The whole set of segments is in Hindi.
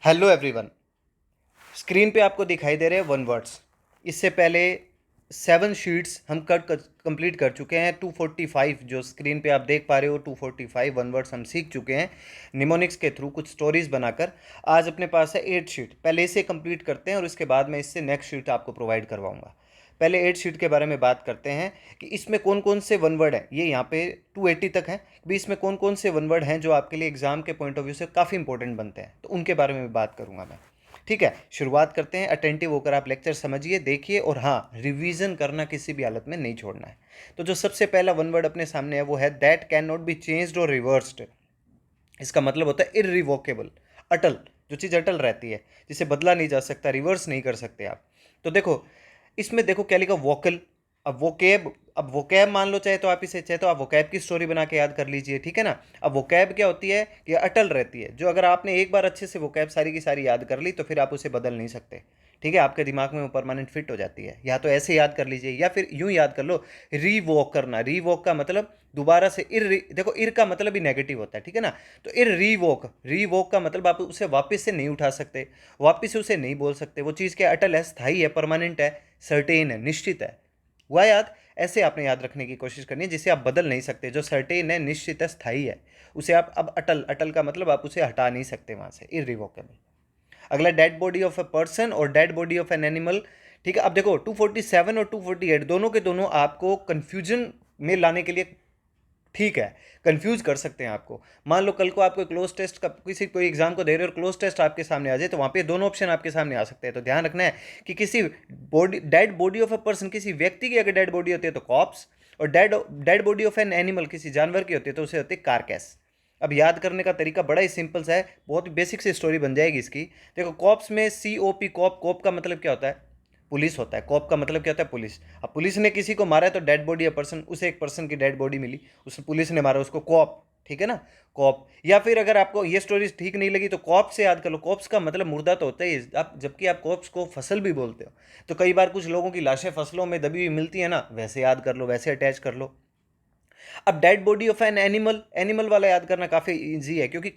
Hello everyone. स्क्रीन पे आपको दिखाई दे रहे हैं वन वर्ड्स। इससे पहले 7 शीट्स हम कंप्लीट कर चुके हैं। 245 जो स्क्रीन पे आप देख पा रहे हो, 245 वन वर्ड्स हम सीख चुके हैं निमोनिक्स के थ्रू कुछ स्टोरीज बनाकर। आज अपने पास है 8 शीट। पहले इसे कंप्लीट करते हैं और इसके बाद मैं इससे नेक्स्ट शीट आपको प्रोवाइड करवाऊंगा। पहले 8 शीट के बारे में बात करते हैं कि इसमें कौन कौन से वन वर्ड हैं। ये यहाँ पे 280 तक हैं, भी इसमें कौन कौन से वन वर्ड हैं जो आपके लिए एग्जाम के पॉइंट ऑफ व्यू से काफ़ी इंपॉर्टेंट बनते हैं, तो उनके बारे में भी बात करूंगा मैं। ठीक है, शुरुआत करते हैं। अटेंटिव होकर आप लेक्चर समझिए, देखिए, और हाँ, रिवीजन करना किसी भी हालत में नहीं छोड़ना है। तो जो सबसे पहला वन वर्ड अपने सामने है वो है that can not be changed और रिवर्स्ड। इसका मतलब होता है इरिवोकेबल, अटल। जो चीज़ अटल रहती है, जिसे बदला नहीं जा सकता, रिवर्स नहीं कर सकते आप। तो देखो, इसमें देखो क्या लिखा, वोकल। अब वोकैब मान लो, चाहे तो आप वोकैब की स्टोरी बना के याद कर लीजिए, ठीक है ना। अब वोकैब क्या होती है कि अटल रहती है। जो अगर आपने एक बार अच्छे से वोकैब सारी की सारी याद कर ली तो फिर आप उसे बदल नहीं सकते। ठीक है, आपके दिमाग में वो परमानेंट फिट हो जाती है। या तो ऐसे याद कर लीजिए या फिर यूं याद कर लो, रीवॉक करना। रीवॉक का मतलब दोबारा से देखो, इर का मतलब ही नेगेटिव होता है, ठीक है ना। तो रीवॉक का मतलब आप उसे वापस से नहीं उठा सकते, वापस से उसे नहीं बोल सकते। वो चीज़ क्या अटल है, स्थायी है, परमानेंट है, सर्टेन है, निश्चित है। हुआ याद? ऐसे आपने याद रखने की कोशिश करनी है जिसे आप बदल नहीं सकते। जो सर्टेन है, निश्चित है, स्थायी है, उसे आप अब अटल, अटल का मतलब आप उसे हटा नहीं सकते वहां से, इरिवोकेबल। अगला dead body of a person और dead body of an animal. ठीक है, अब देखो 247 और 248 दोनों के दोनों आपको कंफ्यूजन में लाने के लिए, ठीक है, कंफ्यूज कर सकते हैं आपको। मान लो कल को आपको क्लोज टेस्ट का किसी कोई एग्जाम को दे रहे हो और क्लोज टेस्ट आपके सामने आ जाए, तो वहां पे दोनों ऑप्शन आपके सामने आ सकते हैं। तो ध्यान रखना है कि किसी body, dead body of a person, किसी व्यक्ति की अगर डेड बॉडी होती है तो कॉप्स, और dead body of an animal, किसी जानवर की होती है तो उसे होती है कारकैस। अब याद करने का तरीका बड़ा ही सिंपल सा है, बहुत ही बेसिक सी स्टोरी बन जाएगी इसकी। देखो, कॉप्स में COP, कॉप, कॉप का मतलब क्या होता है, पुलिस होता है। कॉप का मतलब क्या होता है, पुलिस। अब पुलिस ने किसी को मारा है तो डेड बॉडी या पर्सन, उसे एक पर्सन की डेड बॉडी मिली, उस पुलिस ने मारा उसको, कॉप। ठीक है ना, कॉप। या फिर अगर आपको ये स्टोरी ठीक नहीं लगी तो कॉप से याद कर लो। कॉप्स का मतलब मुर्दा तो होता है आप, जबकि आप कॉप्स को फसल भी बोलते हो। तो कई बार कुछ लोगों की लाशें फसलों में दबी हुई मिलती है ना, वैसे याद कर लो, वैसे अटैच कर लो। अब dead body of an animal, animal वाला याद करना काफी इजी है, क्योंकि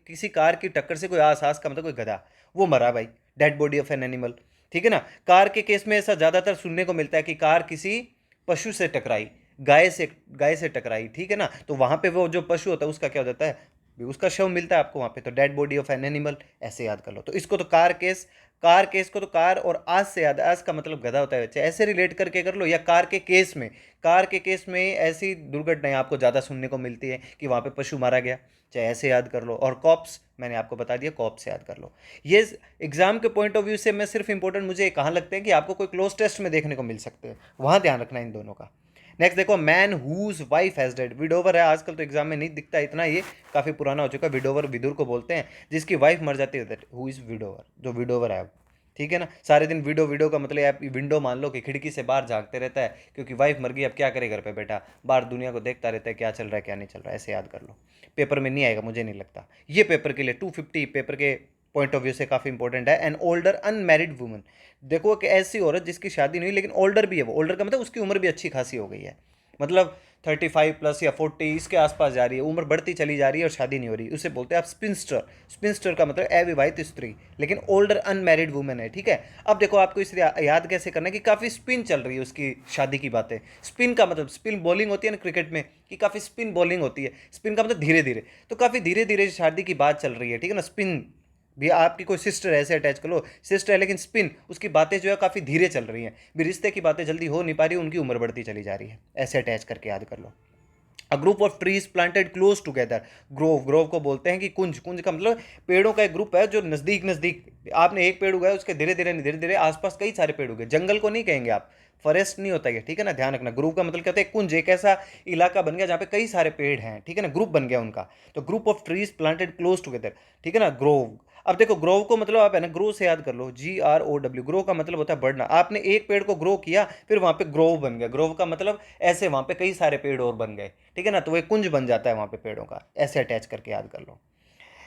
किसी कार की टक्कर से कोई आस का मतलब कोई गधा, वो मरा भाई, dead body of an animal. ठीक है ना। कार के केस में ऐसा ज्यादातर सुनने को मिलता है कि कार किसी पशु से टकराई, गाय से टकराई, ठीक है ना। तो वहां पे वो जो पशु होता है उसका क्या हो जाता है, उसका शव मिलता है आपको वहां पे। तो dead body of an animal ऐसे याद कर लो। तो इसको तो कार केस को तो कार और आज से याद, आज का मतलब गधा होता है, चाहे ऐसे रिलेट करके कर लो, या कार के केस में ऐसी दुर्घटनाएं आपको ज़्यादा सुनने को मिलती है कि वहाँ पे पशु मारा गया, चाहे ऐसे याद कर लो। और कॉप्स मैंने आपको बता दिया, कॉप से याद कर लो। ये एग्जाम के पॉइंट ऑफ व्यू से मैं सिर्फ इंपॉर्टेंट मुझे कहाँ लगते हैं कि आपको कोई क्लोज टेस्ट में देखने को मिल सकते हैं, वहाँ ध्यान रखना है इन दोनों का। नेक्स्ट देखो, man whose wife has dead. Widower है, आजकल तो एग्जाम में नहीं दिखता इतना, ये काफ़ी पुराना हो चुका है। विडोवर विदुर को बोलते हैं, जिसकी वाइफ मर जाती है, हु इज़ विडोवर, जो विडोवर है अब। ठीक है ना। सारे दिन विडो, विडो का मतलब आप विंडो मान लो कि खिड़की से बाहर झांकते रहता है, क्योंकि वाइफ मर गई, अब क्या करे घर पे बैठा, बाहर दुनिया को देखता रहता है क्या चल रहा है क्या नहीं चल रहा है। ऐसे याद कर लो, पेपर में नहीं आएगा मुझे नहीं लगता। ये पेपर के लिए 250 पेपर के पॉइंट ऑफ व्यू से काफ़ी इंपॉर्टेंट है। An older unmarried woman. देखो कि ऐसी औरत जिसकी शादी नहीं हुई लेकिन ओल्डर भी है, वो ओल्डर का मतलब उसकी उम्र भी अच्छी खासी हो गई है, मतलब 35+ या 40 इसके आसपास जा रही है, उम्र बढ़ती चली जा रही है और शादी नहीं हो रही, उसे बोलते हैं आप स्पिंस्टर। स्पिंस्टर का मतलब अविवाहित स्त्री, लेकिन ओल्डर अनमैरिड वुमेन है। ठीक है। अब देखो आपको इसे याद कैसे करना है कि काफ़ी स्पिन चल रही है उसकी शादी की बातें। स्पिन का मतलब स्पिन बॉलिंग होती है ना क्रिकेट में, कि काफ़ी स्पिन बॉलिंग होती है। स्पिन का मतलब धीरे धीरे, तो काफ़ी धीरे धीरे शादी की बात चल रही है, ठीक है ना। स्पिन भी आपकी कोई सिस्टर ऐसे अटैच कर लो, सिस्टर है लेकिन स्पिन, उसकी बातें जो है काफ़ी धीरे चल रही हैं, भी रिश्ते की बातें जल्दी हो नहीं पा रही, उनकी उम्र बढ़ती चली जा रही है, ऐसे अटैच करके याद कर लो। A group of trees planted close together. Grove को बोलते हैं कि कुंज, कुंज का मतलब पेड़ों का एक ग्रुप है जो नज़दीक नज़दीक, आपने एक पेड़ उगाया उसके धीरे धीरे आसपास कई सारे पेड़ उगे। जंगल को नहीं कहेंगे आप, फॉरेस्ट नहीं होता ये, ठीक है ना, ध्यान रखना। ग्रुप का मतलब कहते हैं कुंज, एक ऐसा इलाका बन गया जहाँ पे कई सारे पेड़ हैं, ठीक है ना, ग्रुप बन गया उनका। तो group of trees planted close together, ठीक है ना, ग्रोव। अब देखो ग्रोव को मतलब आप है ना ग्रो से याद कर लो, GROW। ग्रो का मतलब होता है बढ़ना। आपने एक पेड़ को ग्रो किया, फिर वहां पे ग्रोव बन गया। ग्रोव का मतलब ऐसे वहां पे कई सारे पेड़ और बन गए, ठीक है ना, तो वो एक कुंज बन जाता है वहां पे पेड़ों का, ऐसे अटैच करके याद कर लो।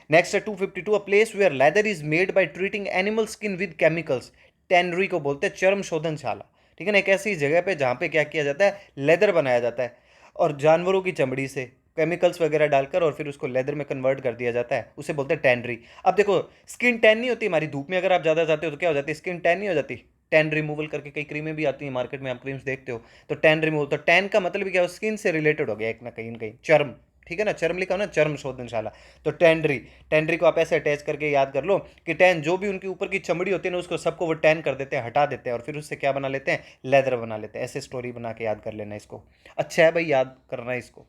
नेक्स्ट है 252, a place where leather is made by treating animal skin with chemicals. Tannery को बोलते हैं चर्म शोधनशाला, ठीक है ना, एक ऐसी जगह पे जहाँ पे क्या किया जाता है, लेदर बनाया जाता है और जानवरों की चमड़ी से, केमिकल्स वगैरह डालकर और फिर उसको लेदर में कन्वर्ट कर दिया जाता है, उसे बोलते हैं टैनरी। अब देखो स्किन टैन नहीं होती हमारी, धूप में अगर आप ज़्यादा जाते हो तो क्या हो जाती है, स्किन टैन नहीं हो जाती। टैन रिमूवल करके कई क्रीमें भी आती हैं मार्केट में, आप क्रीम्स देखते हो तो टैन रिमूवल, तो टैन का मतलब क्या हो, स्किन से रिलेटेड हो गया एक ना कहीं, चर्म, ठीक है ना, चर्म लिखा हो ना, चर्म शोधनशाला। तो टैनरी, टैनरी को आप ऐसे अटैच करके याद कर लो कि टैन जो भी उनके ऊपर की चमड़ी होती है ना, उसको सबको वो टैन कर देते हैं, हटा देते हैं, और फिर उससे क्या बना लेते हैं, लेदर बना लेते हैं। ऐसे स्टोरी बना के याद कर लेना इसको, अच्छा है भाई, याद करना है इसको।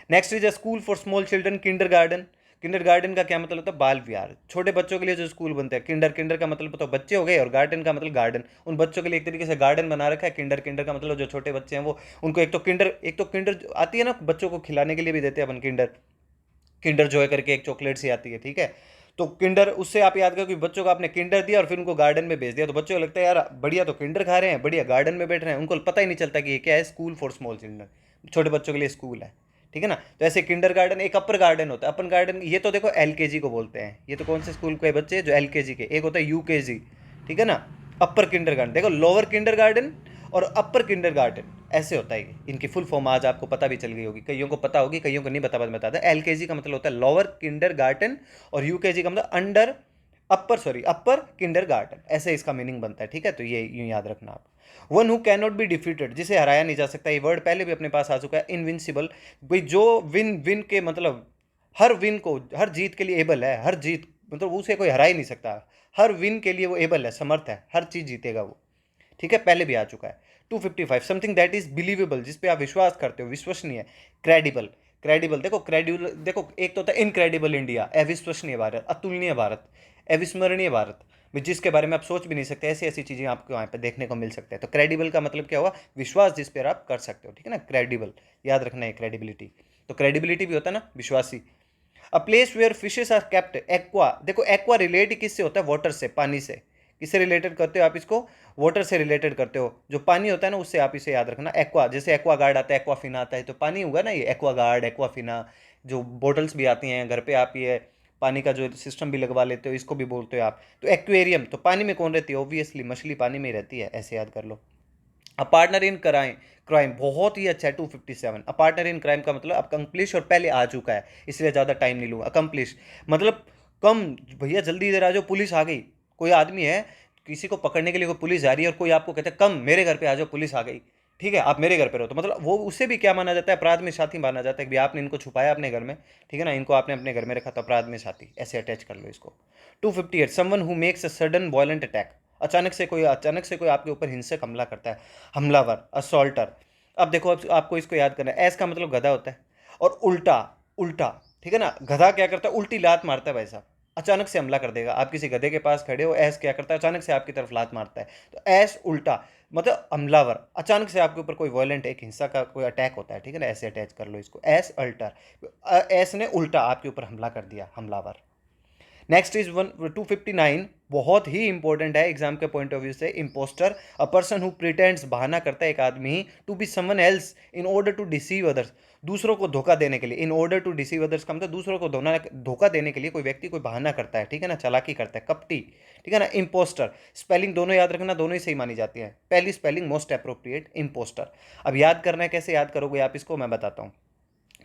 Next is a school for small children, Kinder garden. Kinder garden का क्या मतलब होता है, बाल विहार, छोटे बच्चों के लिए जो स्कूल बनते हैं। किंडर, किंडर का मतलब तो बच्चे हो गए, और गार्डन का मतलब गार्डन, उन बच्चों के लिए एक तरीके से गार्डन बना रखा है। किंडर, किंडर का मतलब जो छोटे बच्चे हैं वो, उनको एक तो किंडर आती है ना, बच्चों को खिलाने के लिए भी देते हैं अपन किंडर, किंडर जॉय करके एक चॉकलेट सी आती है, ठीक है। तो किंडर, उससे आप याद करो कि बच्चों को आपने किंडर दिया और फिर उनको गार्डन में भेज दिया, तो बच्चों को लगता है यार बढ़िया, तो किंडर खा रहे हैं, बढ़िया गार्डन में बैठ रहे हैं, उनको पता ही नहीं चलता कि ये क्या है, स्कूल फॉर स्मॉल चिल्ड्रन, छोटे बच्चों के लिए स्कूल है, ठीक है ना। तो ऐसे किंडर गार्डन, एक अपर गार्डन होता है, अपन गार्डन, ये तो देखो एलकेजी को बोलते हैं, ये तो कौन से स्कूल के बच्चे जो एलकेजी के, एक होता है यूकेजी, ठीक है ना। अपर किंडर गार्डन, देखो लोअर किंडर गार्डन और अपर किंडर गार्डन, ऐसे होता है। इनकी फुल फॉर्म आज आपको पता भी चल गई होगी, कईयों को पता होगी, कईयों को नहीं पता, बता दें। एलकेजी का मतलब होता है लोअर किंडर गार्डन, और यूकेजी का मतलब अंडर, अपर किंडर गार्डन, ऐसे इसका मीनिंग बनता है, ठीक है। तो ये यूं याद रखना आप। One who cannot be defeated, जिसे हराया नहीं जा सकता, ये वर्ड पहले भी अपने पास आ चुका है। इनविंसिबल, भाई जो विन, विन के मतलब हर विन को, हर जीत के लिए एबल है, हर जीत मतलब उसे कोई हरा ही नहीं सकता, हर विन के लिए वो एबल है, समर्थ है, हर चीज जीतेगा वो, ठीक है, पहले भी आ चुका है। 255, समथिंग दैट इज बिलीवेबल, जिस पे आप विश्वास करते हो, विश्वसनीय। क्रेडिबल, क्रेडिबल देखो, क्रेडिबल देखो, एक तो होता है इनक्रेडिबल इंडिया, अविश्वसनीय भारत, अतुलनीय भारत, अविस्मरणीय भारत, जिसके बारे में आप सोच भी नहीं सकते, ऐसी ऐसी चीजें आपको वहां पे देखने को मिल सकते हैं। तो क्रेडिबल का मतलब क्या हुआ, विश्वास जिस पर आप कर सकते हो, ठीक है ना, क्रेडिबल, याद रखना है क्रेडिबिलिटी। तो क्रेडिबिलिटी भी होता है ना, विश्वासी। A place where fishes are kept, aqua, देखो एक्वा रिलेट किससे होता है, वाटर से, पानी से। किससे रिलेटेड करते हो आप इसको, वाटर से रिलेटेड करते हो, जो पानी होता है ना उससे, आप इसे याद रखना। एक्वा, जैसे एक्वा गार्ड आता है, एक्वाफिना आता है, तो पानी होगा ना ये, एक्वा गार्ड, एक्वाफिना। जो बोटल्स भी आती हैं घर पे, आप ये पानी का जो सिस्टम भी लगवा लेते हो, इसको भी बोलते हो आप। तो एक्वेरियम, तो पानी में कौन रहती है, ऑब्वियसली मछली पानी में ही रहती है, ऐसे याद कर लो। A partner in crime, crime बहुत ही अच्छा है। 257, अ पार्टनर इन क्राइम का मतलब अकम्प्लिश, और पहले आ चुका है, इसलिए ज़्यादा टाइम नहीं लूँगा। अकम्प्लिश मतलब कम, भैया जल्दी इधर आ जाओ, पुलिस आ गई, कोई आदमी है, किसी को पकड़ने के लिए कोई पुलिस जा रही है, और कोई आपको कहता है कम मेरे घर पे आ जाओ, पुलिस आ गई, ठीक है, आप मेरे घर पे रहो, तो मतलब वो उससे भी क्या माना जाता है, अपराध में साथी माना जाता है कि आपने इनको छुपाया अपने घर में, ठीक है ना, इनको आपने अपने घर में रखा, तो अपराध में साथी, ऐसे अटैच कर लो इसको। 258, someone who makes a sudden violent attack, अचानक से कोई आपके ऊपर हिंसक हमला करता है, हमलावर, असॉल्टर। अब देखो, अब आपको इसको याद करना है, एस का मतलब गधा होता है, और उल्टा, उल्टा, ठीक है ना, गधा क्या करता है, उल्टी लात मारता है भाई साहब, अचानक से हमला कर देगा। आप किसी गधे के पास खड़े हो, एस क्या करता है, अचानक से आपकी तरफ लात मारता है, तो एस उल्टा मतलब हमलावर, अचानक से आपके ऊपर कोई वॉयलेंट, एक हिंसा का कोई अटैक होता है, ठीक है ना, ऐसे अटैच कर लो इसको, एस अल्टर, एस ने उल्टा आपके ऊपर हमला कर दिया, हमलावर। नेक्स्ट इज 259, बहुत ही इंपॉर्टेंट है एग्जाम के पॉइंट ऑफ व्यू से। Impostor, a person who pretends, बहाना करता है एक आदमी, to be someone else in order to deceive others, दूसरों को धोखा देने के लिए। In order to deceive others का मतलब दूसरों को धोखा देने के लिए कोई व्यक्ति कोई बहाना करता है, ठीक है ना, चालाकी करता है, कपटी, ठीक है ना। इम्पोस्टर, स्पेलिंग दोनों याद रखना, दोनों ही सही मानी जाती है, पहली स्पेलिंग मोस्ट अप्रोप्रिएट, इम्पोस्टर। अब याद करना है, कैसे याद करोगे आप इसको, मैं बताता हूँ।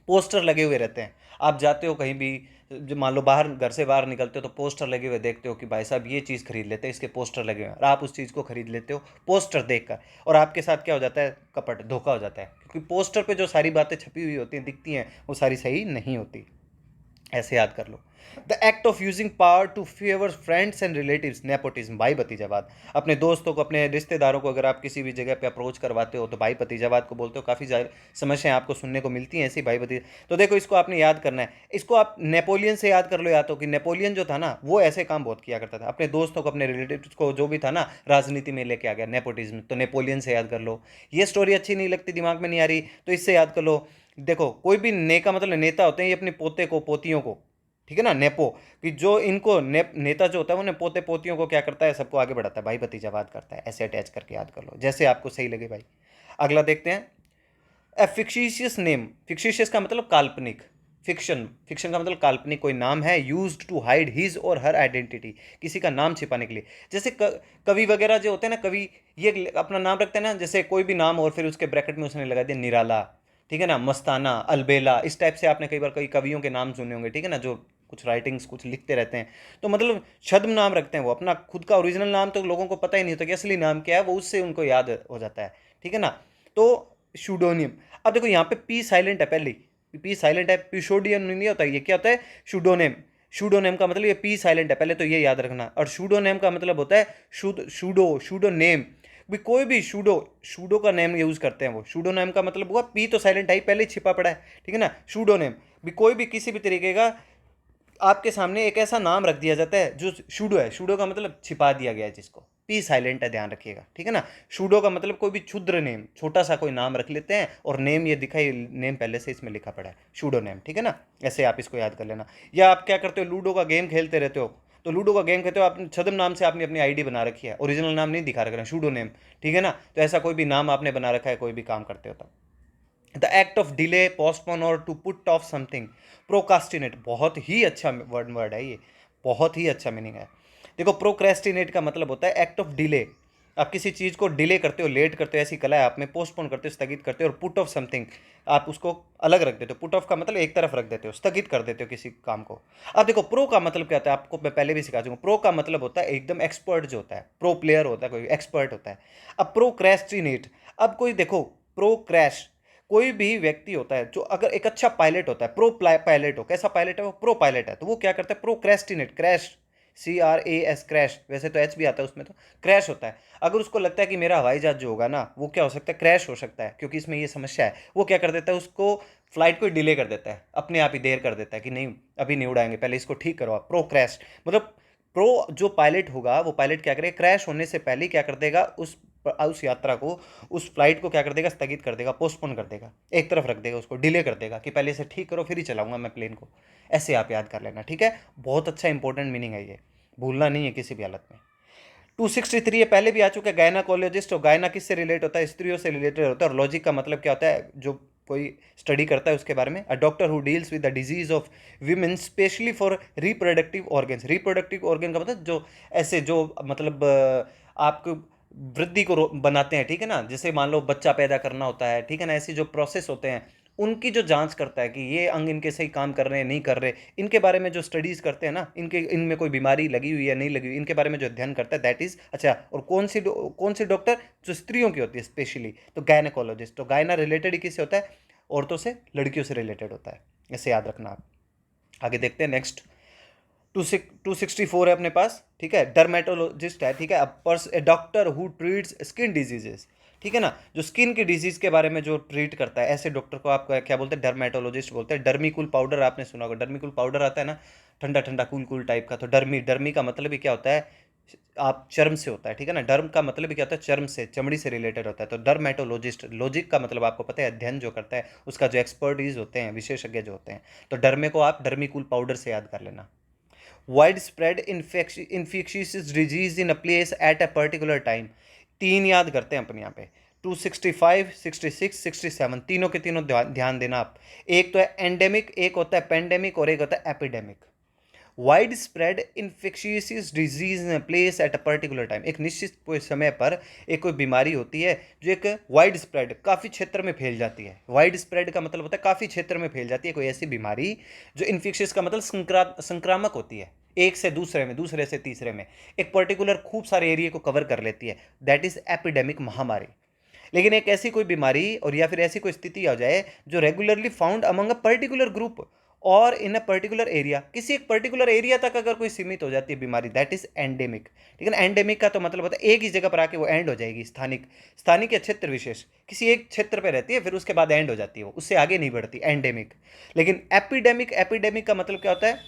पोस्टर लगे हुए रहते हैं, आप जाते हो कहीं भी, जो मान लो बाहर, घर से बाहर निकलते हो तो पोस्टर लगे हुए देखते हो कि भाई साहब ये चीज़ खरीद लेते हैं, इसके पोस्टर लगे हुए हैं, और आप उस चीज़ को खरीद लेते हो पोस्टर देखकर, और आपके साथ क्या हो जाता है, कपट, धोखा हो जाता है, क्योंकि पोस्टर पे जो सारी बातें छपी हुई होती हैं, दिखती हैं, वो सारी सही नहीं होती, ऐसे याद कर लो। The act of using power to favour friends and relatives, nepotism, भाई भतीजावाद। अपने दोस्तों को, अपने रिश्तेदारों को अगर आप किसी भी जगह पे अप्रोच करवाते हो तो भाई भतीजावाद को बोलते हो। काफ़ी समस्याएं आपको सुनने को मिलती हैं ऐसी, भाई भतीजा। तो देखो इसको आपने याद करना है, इसको आप नेपोलियन से याद कर लो, या तो कि नेपोलियन जो था ना, वो ऐसे काम बहुत किया करता था, अपने दोस्तों को, अपने रिलेटिव्स को, जो भी था ना, राजनीति में लेके आ गया, नेपोटिज्म, तो नेपोलियन से याद कर लो। ये स्टोरी अच्छी नहीं लगती, दिमाग में नहीं आ रही, तो इससे याद कर लो। देखो कोई भी नेका मतलब नेता होते हैं, ये अपने पोते को, पोतियों को, ठीक है ना, नेपो, कि जो इनको नेता जो होता है वो पोते पोतियों को क्या करता है, सबको आगे बढ़ाता है, भाई भतीजावाद करता है, ऐसे अटैच करके याद कर लो, जैसे आपको सही लगे भाई। अगला देखते हैं, ए फिक्शिशियस नेम, फिक्शिशियस का मतलब काल्पनिक, फिक्शन, फिक्शन का मतलब काल्पनिक कोई नाम है, यूज्ड टू हाइड हिज और हर आइडेंटिटी, किसी का नाम छिपाने के लिए। जैसे कवि वगैरह जो होते हैं ना, कवि ये अपना नाम रखते हैं ना, जैसे कोई भी नाम और फिर उसके ब्रैकेट में उसने लगा दिया निराला, ठीक है ना, मस्ताना, अलबेला, इस टाइप से आपने कई बार कई कवियों के नाम सुने होंगे, ठीक है ना, जो कुछ राइटिंग्स कुछ लिखते रहते हैं। तो मतलब छद्म नाम रखते हैं वो, अपना खुद का ओरिजिनल नाम तो लोगों को पता ही नहीं होता कि असली नाम क्या है, वो उससे उनको याद हो जाता है, ठीक है ना। तो शूडोनियम, अब देखो यहाँ पे पी साइलेंट है, पहली पी साइलेंट है, पिशोडियन नहीं होता, ये क्या होता है, शूडोनेम। शूडोनेम का मतलब ये पी साइलेंट है, पहले तो ये याद रखना। और शूडोनेम का मतलब होता है शुद्ध, शूडो नेम। भी कोई भी शूडो का नेम यूज करते हैं वो, शूडो नेम का मतलब हुआ पी तो साइलेंट है, पहले ही छिपा पड़ा है, ठीक है ना। शूडो नेम भी कोई भी किसी भी तरीके का आपके सामने एक ऐसा नाम रख दिया जाता है जो शूडो है, शूडो का मतलब छिपा दिया गया है जिसको, पी साइलेंट है, ध्यान रखिएगा, ठीक है ना। शूडो का मतलब कोई भी क्षुद्र नेम, छोटा सा कोई नाम रख लेते हैं और नेम ये दिखाई, नेम पहले से इसमें लिखा पड़ा है, शूडो नेम, ठीक है ना। ऐसे आप इसको याद कर लेना। या आप क्या करते हो, लूडो का गेम खेलते रहते हो, तो लूडो का गेम खेलते हो, आपने छद्म नाम से आपने अपनी आईडी बना रखी है, ओरिजिनल नाम नहीं दिखा रखा है, शूडो नेम, ठीक है ना। तो ऐसा कोई भी नाम आपने बना रखा है कोई भी काम करते हो तब। The act of delay, postpone और to put off something. Procrastinate, बहुत ही अच्छा वर्ड है ये, बहुत ही अच्छा मीनिंग है। देखो प्रोक्रेस्टिनेट का मतलब होता है एक्ट ऑफ डिले, आप किसी चीज़ को डिले करते हो, लेट करते हो, ऐसी कला है आप में, पोस्टपोन करते हो, स्थगित करते हो, और पुट ऑफ समथिंग आप उसको अलग रख देते हो, पुट ऑफ का मतलब एक तरफ रख देते हो, स्थगित कर देते हो किसी काम को। अब देखो प्रो का मतलब क्या होता है, आपको मैं पहले भी सिखा दूंगा। प्रो का मतलब होता है एकदम एक्सपर्ट जो होता है, प्रो प्लेयर होता है, कोई एक्सपर्ट होता है। अब प्रोक्रेस्टिनेट, अब कोई देखो, प्रो क्रैश, कोई भी व्यक्ति होता है जो अगर एक अच्छा पायलट होता है, प्रो पायलट हो, कैसा पायलट है वो, प्रो पायलट है, तो वो क्या करता है, प्रोक्रेस्टिनेट, क्रैश, CRAS, क्रैश, वैसे तो एच भी आता है उसमें, तो क्रैश होता है। अगर उसको लगता है कि मेरा हवाई जहाज जो होगा ना वो क्या हो सकता है, क्रैश हो सकता है, क्योंकि इसमें ये समस्या है, वो क्या कर देता है, उसको फ्लाइट को डिले कर देता है, अपने आप ही देर कर देता है कि नहीं अभी नहीं उड़ाएंगे, पहले इसको ठीक करो आप। प्रो क्रैश मतलब प्रो जो पायलट होगा वो पायलट क्या करेगा, क्रैश होने से पहले क्या कर देगा, उस यात्रा को, उस फ्लाइट को क्या कर देगा, स्थगित कर देगा, पोस्टपोन कर देगा, एक तरफ रख देगा, उसको डिले कर देगा कि पहले से ठीक करो फिर ही चलाऊंगा मैं प्लेन को। ऐसे आप याद कर लेना, ठीक है। बहुत अच्छा इंपॉर्टेंट मीनिंग है ये, भूलना नहीं है किसी भी हालत में। 263 ये पहले भी आ चुका है, गायनाकोलॉजिस्ट। और गायना किससे रिलेट होता है, स्त्रियों से रिलेटेड होता है। और लॉजिक का मतलब क्या होता है, जो कोई स्टडी करता है उसके बारे में। A doctor who deals with the disease of women specially for reproductive organs. Reproductive organ का मतलब जो ऐसे जो मतलब आपको वृद्धि को बनाते हैं, ठीक है ना, जैसे मान लो बच्चा पैदा करना होता है, ठीक है ना, ऐसी जो प्रोसेस होते हैं उनकी जो जांच करता है कि ये अंग इनके सही काम कर रहे हैं नहीं कर रहे, इनके बारे में जो स्टडीज करते हैं ना, इनके इनमें कोई बीमारी लगी हुई है नहीं लगी हुई, इनके बारे में जो अध्ययन करता है दैट इज अच्छा। और कौन सी डॉक्टर, जो स्त्रियों की होती है स्पेशली, तो गायनेकोलॉजिस्ट। तो गायना रिलेटेड ही किससे होता है, औरतों से, लड़कियों से रिलेटेड होता है, ऐसे याद रखना आप। आगे देखते हैं नेक्स्ट। 264 है अपने पास, ठीक है, डर्मेटोलॉजिस्ट है, ठीक है। अब doctor who treats skin diseases, ठीक है ना, जो स्किन की डिजीज के बारे में जो ट्रीट करता है, ऐसे डॉक्टर को आप क्या बोलते हैं, डर्मेटोलॉजिस्ट बोलते हैं। डर्मिकूल पाउडर आपने सुना होगा, डर्मिकूल पाउडर आता है ना, ठंडा ठंडा कूल कूल टाइप का, तो डर्मी, डर्मी का मतलब ही क्या होता है, आप चर्म से होता है, ठीक है ना। डर्म का मतलब ही क्या होता है, चर्म से, चमड़ी से रिलेटेड होता है। तो डर्मेटोलॉजिस्ट, लॉजिक का मतलब आपको पता है, अध्ययन जो करता है उसका जो एक्सपर्टीज होते हैं, विशेषज्ञ जो होते हैं। तो डर्मे को आप डर्मिकूल पाउडर से याद कर लेना। Wide spread infectious disease in a place at a particular time. तीन याद करते हैं अपन यहाँ पे, 265, 66, 67, तीनों के तीनों ध्यान देना आप। एक तो है एंडेमिक, एक होता है पेंडेमिक, और एक होता है epidemic. Wide spread infectious disease in place at a particular time, एक निश्चित कोई समय पर एक कोई बीमारी होती है जो एक वाइड स्प्रेड, काफ़ी क्षेत्र में फैल जाती है। वाइड स्प्रेड का मतलब होता है काफ़ी क्षेत्र में फैल जाती है कोई ऐसी बीमारी, जो इन्फेक्शियस का मतलब संक्रामक होती है, एक से दूसरे में, दूसरे से तीसरे में, एक पर्टिकुलर खूब सारे एरिया को कवर कर लेती है, दैट इज एपिडेमिक, महामारी। लेकिन एक ऐसी कोई बीमारी और या फिर ऐसी कोई स्थिति आ जाए जो regularly found among a particular group और इन अ पर्टिकुलर एरिया, किसी एक पर्टिकुलर एरिया तक अगर कोई सीमित हो जाती है बीमारी, दैट इज एंडेमिक, ठीक है ना। एंडेमिक का तो मतलब होता है एक ही जगह पर आके वो एंड हो जाएगी, स्थानिक, स्थानिक या क्षेत्र विशेष, किसी एक क्षेत्र पर रहती है फिर उसके बाद एंड हो जाती है, वो उससे आगे नहीं बढ़ती, एंडेमिक। लेकिन एपिडेमिक, एपिडेमिक का मतलब क्या होता है,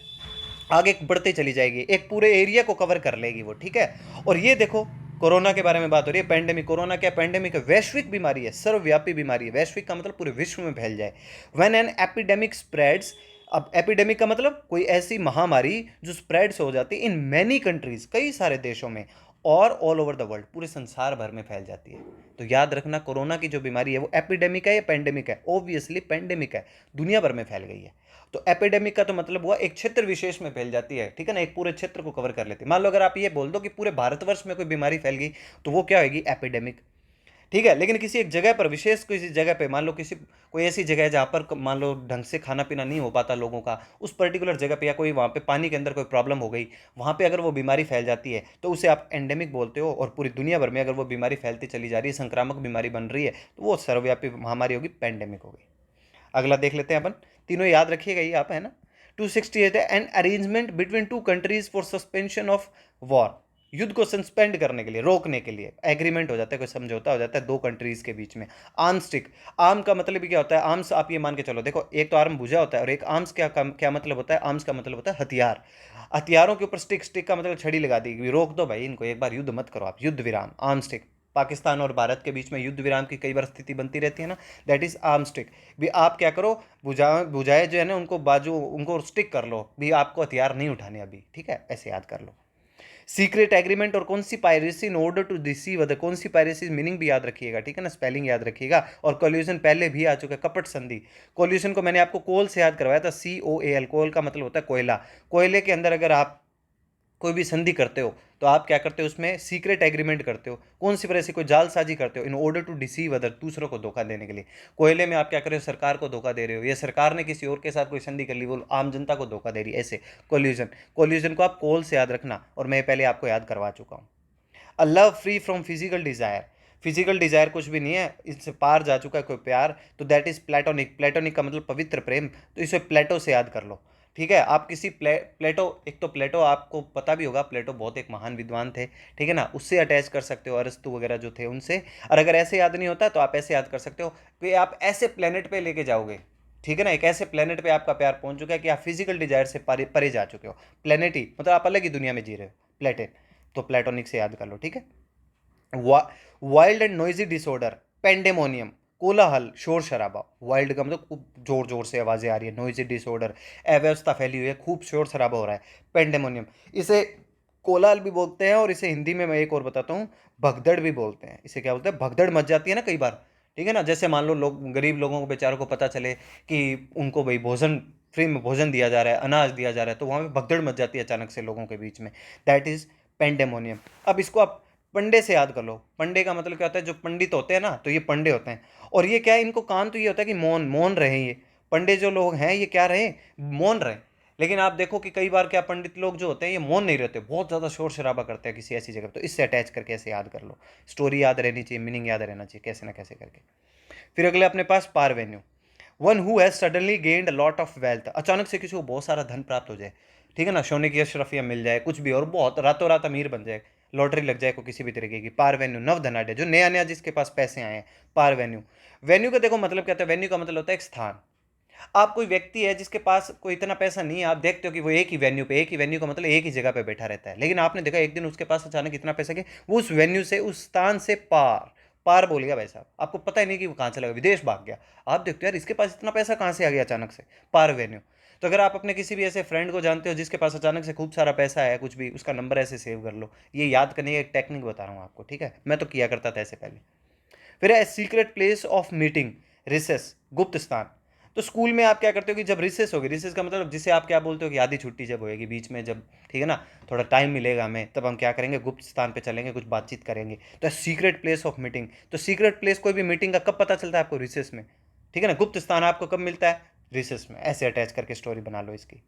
आगे बढ़ते चली जाएगी, एक पूरे एरिया को कवर कर लेगी वो, ठीक है। और ये देखो कोरोना के बारे में बात हो रही है, पेंडेमिक, कोरोना क्या, पेंडेमिक है, वैश्विक बीमारी है, सर्वव्यापी बीमारी है, वैश्विक का मतलब पूरे विश्व में फैल जाए। व्हेन एन एपिडेमिक स्प्रेड्स, अब एपिडेमिक का मतलब कोई ऐसी महामारी जो स्प्रेड्स हो जाती है इन मैनी कंट्रीज, कई सारे देशों में, और ऑल ओवर द वर्ल्ड, पूरे संसार भर में फैल जाती है। तो याद रखना कोरोना की जो बीमारी है वो एपिडेमिक है या पेंडेमिक है, ऑब्वियसली पेंडेमिक है, दुनिया भर में फैल गई है। तो एपिडेमिक का तो मतलब हुआ एक क्षेत्र विशेष में फैल जाती है, ठीक है ना, एक पूरे क्षेत्र को कवर कर लेती है। मान लो अगर आप ये बोल दो कि पूरे भारतवर्ष में कोई बीमारी फैल गई तो वो क्या होगी, एपिडेमिक। ठीक है। लेकिन किसी एक जगह पर, विशेष किसी जगह पे, मान लो किसी कोई ऐसी जगह है जहाँ पर मान लो ढंग से खाना पीना नहीं हो पाता लोगों का, उस पर्टिकुलर जगह पे, या कोई वहाँ पे पानी के अंदर कोई प्रॉब्लम हो गई, वहाँ पे अगर वो बीमारी फैल जाती है तो उसे आप एंडेमिक बोलते हो, और पूरी दुनिया भर में अगर वो बीमारी फैलती चली जा रही है, संक्रामक बीमारी बन रही है, तो वो सर्वव्यापी महामारी होगी, पैंडेमिक होगी। अगला देख लेते हैं अपन, तीनों याद रखिएगा ये आप, है ना। 268 है, an arrangement between two countries for suspension of war, युद्ध को सस्पेंड करने के लिए, रोकने के लिए एग्रीमेंट हो जाता है, कोई समझौता हो जाता है दो कंट्रीज के बीच में। आर्म्स स्टिक, आर्म का मतलब क्या होता है, आर्म्स आप ये मान के चलो, देखो एक तो आर्म भुजा होता है और एक आर्म्स, क्या मतलब होता है, आर्म्स का मतलब होता है हथियार। हथियारों के ऊपर स्टिक, स्टिक का मतलब छड़ी लगा दी, रोक दो भाई इनको, एक बार युद्ध मत करो आप, युद्ध विराम, आर्म स्टिक। पाकिस्तान और भारत के बीच में युद्ध विराम की कई बार स्थिति बनती रहती है ना, दैट इज आर्म स्टिक। भी आप क्या करो, बुझाए जो है ना उनको, बाजू उनको स्टिक कर लो, भी आपको हथियार नहीं उठाने अभी, ठीक है, ऐसे याद कर लो। सीक्रेट एग्रीमेंट और conspiracy in order to deceive other, conspiracy meaning भी याद रखिएगा, ठीक है ना, स्पेलिंग याद रखिएगा। और कोल्यूशन पहले भी आ चुका है, कपट संधि। कोल्यूशन को मैंने आपको कोल से याद करवाया था, COAL, कोल का मतलब होता है कोयला। कोयले के अंदर अगर आप कोई भी संधि करते हो तो आप क्या करते हो, उसमें सीक्रेट एग्रीमेंट करते हो, कौन सी वजह से, कोई जालसाजी करते हो, in order to deceive other, दूसरों को धोखा देने के लिए। कोयले में आप क्या कर रहे हो, सरकार को धोखा दे रहे हो, या सरकार ने किसी और के साथ कोई संधि कर ली, वो आम जनता को धोखा दे रही है, ऐसे कोल्यूजन। कोल्यूजन को आप कोल से याद रखना, और मैं पहले आपको याद करवा चुका हूँ। A love free from physical desire, physical desire कुछ भी नहीं है, इससे पार जा चुका है कोई प्यार, तो दैट इज प्लेटोनिक। प्लेटोनिक का मतलब पवित्र प्रेम, तो इसे प्लेटो से याद कर लो, ठीक है। आप किसी प्लेटो, एक तो प्लेटो आपको पता भी होगा, प्लेटो बहुत एक महान विद्वान थे, ठीक है ना, उससे अटैच कर सकते हो, अरस्तु वगैरह जो थे उनसे। और अगर ऐसे याद नहीं होता तो आप ऐसे याद कर सकते हो कि आप ऐसे प्लेनेट पे लेके जाओगे, ठीक है ना, एक ऐसे प्लेनेट पे आपका प्यार पहुंच चुका है कि आप फिजिकल डिजायर से परे परे जा चुके हो। प्लेनेट ही मतलब आप अलग ही दुनिया में जी रहे हो, प्लेटेट। तो प्लेटोनिक से याद कर लो, ठीक है। Wild and noisy disorder, pandemonium, कोलाहल, शोर शराबा। वाइल्ड का मतलब खूब जोर जोर से आवाजें आ रही है, नॉइजी डिसऑर्डर, अव्यवस्था फैली हुई है, खूब शोर शराबा हो रहा है, पेंडेमोनियम। इसे कोलाहल भी बोलते हैं, और इसे हिंदी में मैं एक और बताता हूँ, भगदड़ भी बोलते हैं। इसे क्या बोलते हैं, भगदड़ मच जाती है ना कई बार, ठीक है ना। जैसे मान लो लोग, गरीब लोगों को बेचारों को पता चले कि उनको भाई भोजन, फ्री में भोजन दिया जा रहा है, अनाज दिया जा रहा है, तो वहाँ पे भगदड़ मच जाती है अचानक से लोगों के बीच में, दैट इज पेंडेमोनियम। अब इसको आप पंडे से याद कर लो। पंडे का मतलब क्या होता है, जो पंडित होते हैं ना, तो ये पंडे होते हैं। और ये क्या है, इनको काम तो ये होता है कि मौन मौन रहे, ये पंडे जो लोग हैं ये क्या रहे, मौन रहे। लेकिन आप देखो कि कई बार क्या, पंडित लोग जो होते हैं ये मौन नहीं रहते, बहुत ज़्यादा शोर शराबा करते हैं किसी ऐसी जगह, तो इससे अटैच करके ऐसे याद कर लो। स्टोरी याद रहनी चाहिए, मीनिंग याद रहना चाहिए, कैसे ना कैसे करके। फिर अगले अपने पास parvenu, one who has suddenly gained lot of wealth, अचानक से किसी को बहुत सारा धन प्राप्त हो जाए, ठीक है ना, सोने की अशरफिया मिल जाए, कुछ भी, और बहुत रातों रात अमीर बन जाए, लॉटरी लग जाए को किसी भी तरीके की। पारवेन्यू, नव धनाढ़, जो नया नया जिसके पास पैसे आए हैं, पारवेन्यू। वेन्यू का देखो मतलब क्या होता है, वेन्यू का मतलब होता है एक स्थान। आप कोई व्यक्ति है जिसके पास कोई इतना पैसा नहीं है, आप देखते हो कि वो एक ही वेन्यू पे, एक ही वेन्यू का मतलब एक ही जगह पे बैठा रहता है, लेकिन आपने देखा एक दिन उसके पास अचानक इतना पैसा कि वो उस वेन्यू से, उस स्थान से पार, पार बोल गया भाई साहब, आपको पता ही नहीं कि वो कहाँ चला गया, विदेश भाग गया। आप देखते हो यार इसके पास इतना पैसा कहाँ से आ गया अचानक से, पार वेन्यू। तो अगर आप अपने किसी भी ऐसे फ्रेंड को जानते हो जिसके पास अचानक से खूब सारा पैसा है, कुछ भी, उसका नंबर ऐसे सेव कर लो। ये याद करने की एक टेक्निक बता रहा हूँ आपको, ठीक है, मैं तो किया करता था ऐसे पहले। फिर है secret place of meeting, recess, गुप्त स्थान। तो स्कूल में आप क्या करते हो कि जब रिसेस होगी, रिसेस का मतलब जिसे आप क्या बोलते हो कि आधी छुट्टी जब होएगी बीच में, जब, ठीक है ना, थोड़ा टाइम मिलेगा हमें, तब हम क्या करेंगे, गुप्त स्थान पे चलेंगे, कुछ बातचीत करेंगे। तो सीक्रेट प्लेस ऑफ मीटिंग, तो सीक्रेट प्लेस कोई भी मीटिंग का कब पता चलता है आपको, रिसेस में, ठीक है ना। गुप्त स्थान आपको कब मिलता है, रिसेस में। ऐसे अटैच करके स्टोरी बना लो इसकी।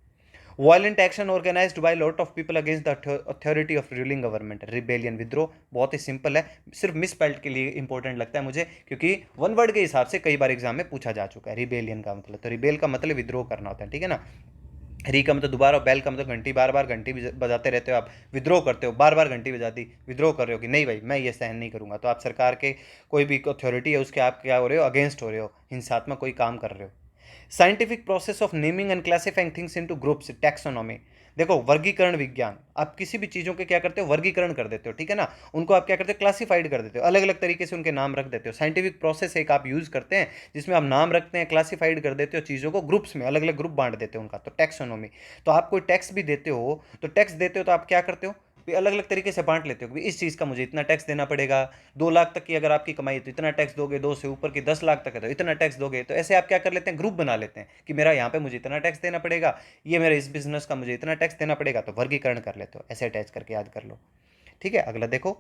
Violent action organised by lot of people against the authority of ruling government, rebellion, विद्रोह। बहुत ही सिंपल है, सिर्फ मिस स्पेल्ड के लिए इंपॉर्टेंट लगता है मुझे, क्योंकि वन वर्ड के हिसाब से कई बार एग्जाम में पूछा जा चुका है। रिबेलियन का मतलब, तो रिबेल का मतलब विद्रोह करना होता है, ठीक है ना। री का मतलब दोबारा, बैल का मतलब घंटी, बार बार घंटी बजाते रहते हो आप, विद्रोह करते हो, बार बार घंटी बजाती, विद्रोह कर रहे हो कि नहीं भाई मैं ये सहन नहीं करूंगा, तो आप सरकार के कोई भी अथॉरिटी है उसके आप क्या हो रहे हो, अगेंस्ट हो रहे हो, हिंसात्मक कोई काम कर रहे हो। Scientific process of naming and classifying things into groups, taxonomy. देखो वर्गीकरण विज्ञान, आप किसी भी चीज़ों के क्या करते हो, वर्गीकरण कर देते हो, ठीक है ना, उनको आप क्या करते हो, क्लासिफाइड कर देते हो, अलग अलग तरीके से उनके नाम रख देते हो। साइंटिफिक प्रोसेस एक आप यूज करते हैं जिसमें आप नाम रखते हैं, क्लासिफाइड कर देते हो चीज़ों को, ग्रुप्स में अलग अलग ग्रुप बांट देते हो उनका, तो टैक्सोनॉमी। तो आप कोई टैक्स भी देते हो, तो टैक्स देते हो तो आप क्या करते हो, अलग अलग तरीके से बांट लेते हो कि इस चीज़ का मुझे इतना टैक्स देना पड़ेगा, 2 लाख तक की अगर आपकी कमाई है तो इतना टैक्स दोगे, 2 से ऊपर की 10 लाख तक है तो इतना टैक्स दोगे। तो ऐसे आप क्या कर लेते हैं, ग्रुप बना लेते हैं कि मेरा यहाँ पे मुझे इतना टैक्स देना पड़ेगा, ये मेरे इस बिजनेस का मुझे इतना टैक्स देना पड़ेगा, तो वर्गीकरण कर लेते हो, ऐसे अटैच करके याद कर लो, ठीक है। अगला देखो,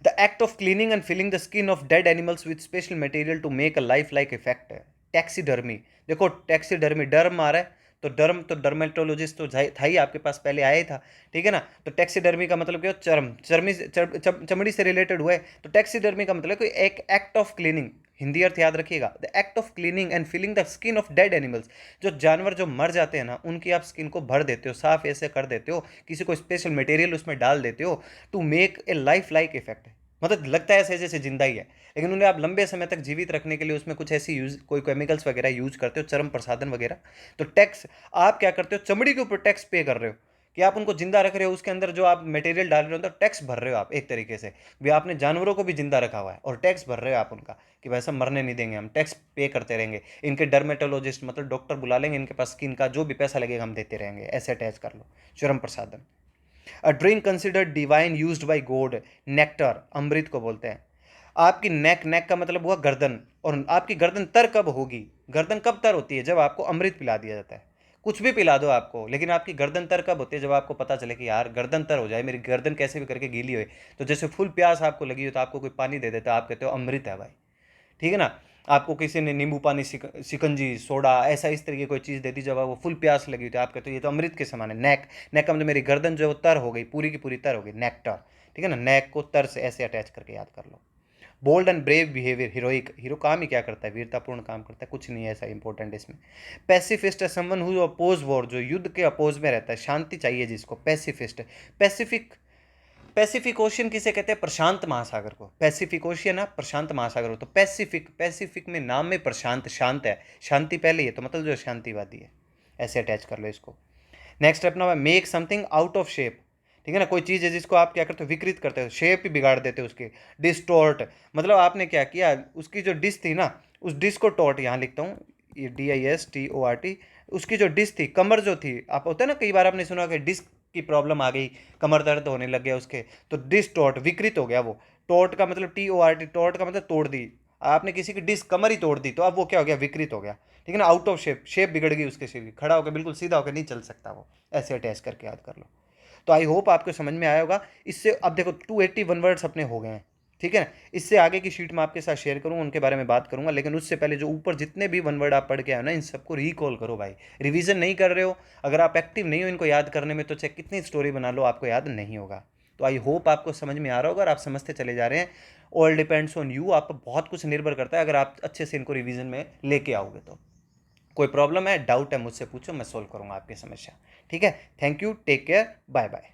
the act of cleaning and filling the skin of dead animals with special material to make a life like effect है। टैक्सीडर्मी, देखो टैक्सीडर्मी, डर्म आ रहा है तो डर्मेटोलॉजिस्ट तो था ही आपके पास, पहले आया ही था, ठीक है ना। तो टैक्सीडर्मी का मतलब क्या, चमड़ी से रिलेटेड हुआ है। तो टैक्सीडर्मी का मतलब कोई एक एक्ट ऑफ क्लीनिंग, हिंदी अर्थ याद रखिएगा, the act of cleaning and filling the skin of dead animals. जो जानवर जो मर जाते हैं ना, उनकी आप स्किन को भर देते हो, साफ ऐसे कर देते हो, किसी को स्पेशल मटेरियल उसमें डाल देते हो to make a life like effect. मतलब लगता है ऐसे जैसे जिंदा ही है, लेकिन उन्हें आप लंबे समय तक जीवित रखने के लिए उसमें कुछ ऐसी कोई केमिकल्स वगैरह यूज करते हो, चर्म प्रसाधन वगैरह। तो टैक्स आप क्या करते हो, चमड़ी के ऊपर टैक्स पे कर रहे हो कि आप उनको जिंदा रख रहे हो, उसके अंदर जो आप मटेरियल डाल रहे हो तो टैक्स भर रहे हो आप एक तरीके से भी। आपने जानवरों को भी जिंदा रखा हुआ है और टैक्स भर रहे हो आप उनका कि वैसा मरने नहीं देंगे, हम टैक्स पे करते रहेंगे। इनके डर्मेटोलॉजिस्ट मतलब डॉक्टर बुला लेंगे, इनके पास स्किन का जो भी पैसा लगेगा हम देते रहेंगे, ऐसे अटैच कर लो, चरम प्रसाधन। A drink considered divine used by God, nectar, अमृत को बोलते हैं। आपकी नेक, नेक का मतलब हुआ गर्दन, और आपकी गर्दन तर कब होगी, गर्दन कब तर होती है, जब आपको अमृत पिला दिया जाता है। कुछ भी पिला दो आपको, लेकिन आपकी गर्दन तर कब होती है, जब आपको पता चले कि यार गर्दन तर हो जाए, मेरी गर्दन कैसे भी करके गीली हो। तो जैसे फुल प्यास आपको लगी हो तो आपको कोई पानी दे देता है, आप कहते हो अमृत है भाई, ठीक है ना। आपको किसी ने नींबू पानी, शिकंजी, सोडा, ऐसा इस तरीके कोई चीज़ देती जब आपको फुल प्यास लगी थी, आप कहते हो ये तो अमृत के समान है। नेक, नेक का मतलब मेरी गर्दन जो है वो तर हो गई, पूरी की पूरी तर हो गई, नेक्टर, ठीक है ना। नेक को तर से ऐसे अटैच करके याद कर लो। Bold and brave behaviour, heroic, hero काम ही क्या करता है, वीरतापूर्ण काम करता है, कुछ नहीं है ऐसा इंपॉर्टेंट इसमें। पैसिफिस्ट है समवन हु अपोज वॉर, जो युद्ध के अपोज में रहता है, शांति चाहिए जिसको, पैसिफिस्ट है। पैसिफिक, पैसिफिक ओशियन किसे कहते हैं, प्रशांत महासागर को। पैसिफिक ओशियन है प्रशांत महासागर हो, तो पैसिफिक, पैसिफिक में नाम में प्रशांत, शांत है, शांति पहले ही है, तो मतलब जो शांतिवादी है, ऐसे अटैच कर लो इसको। नेक्स्ट अपना make something out of shape, ठीक है ना। कोई चीज़ है जिसको आप क्या करते हो, विकृत करते हो, शेप ही बिगाड़ देते हो उसकी। डिस्टोर्ट, मतलब आपने क्या किया, उसकी जो डिश थी ना, उस डिश को टॉर्ट, यहाँ लिखता हूँ ये DISTORT, उसकी जो डिश थी, कमर जो थी, आप होता है ना कई बार आपने सुना कि डिस्क की प्रॉब्लम आ गई, कमर दर्द होने लग गया उसके, तो डिस्टॉर्ट, विकृत हो गया वो। टॉर्ट का मतलब TORT, टॉर्ट का मतलब तोड़ दी, आपने किसी की डिस्क कमर ही तोड़ दी, तो अब वो क्या हो गया, विकृत हो गया, ठीक है ना। आउट ऑफ शेप, शेप बिगड़ गई उसके शरीर की, खड़ा होकर बिल्कुल सीधा होकर नहीं चल सकता वो, ऐसे अटैच करके याद कर लो। तो आई होप आपको समझ में आया होगा। इससे अब देखो 281 वर्ड्स अपने हो गए हैं, ठीक है ना। इससे आगे की शीट में आपके साथ शेयर करूंगा, उनके बारे में बात करूंगा, लेकिन उससे पहले जो ऊपर जितने भी 1 वर्ड आप पढ़ के आए ना, इन सबको रिकॉल करो भाई। रिवीजन नहीं कर रहे हो, अगर आप एक्टिव नहीं हो इनको याद करने में, तो चाहे कितनी स्टोरी बना लो आपको याद नहीं होगा। तो आई होप आपको समझ में आ रहा होगा और आप समझते चले जा रहे हैं। ऑल डिपेंड्स ऑन यू, आप पर बहुत कुछ निर्भर करता है, अगर आप अच्छे से इनको रिवीजन में लेके आओगे तो। कोई प्रॉब्लम है, डाउट है, मुझसे पूछो, मैं सोल्व करूंगा आपकी समस्या, ठीक है। Thank you, take care, bye bye.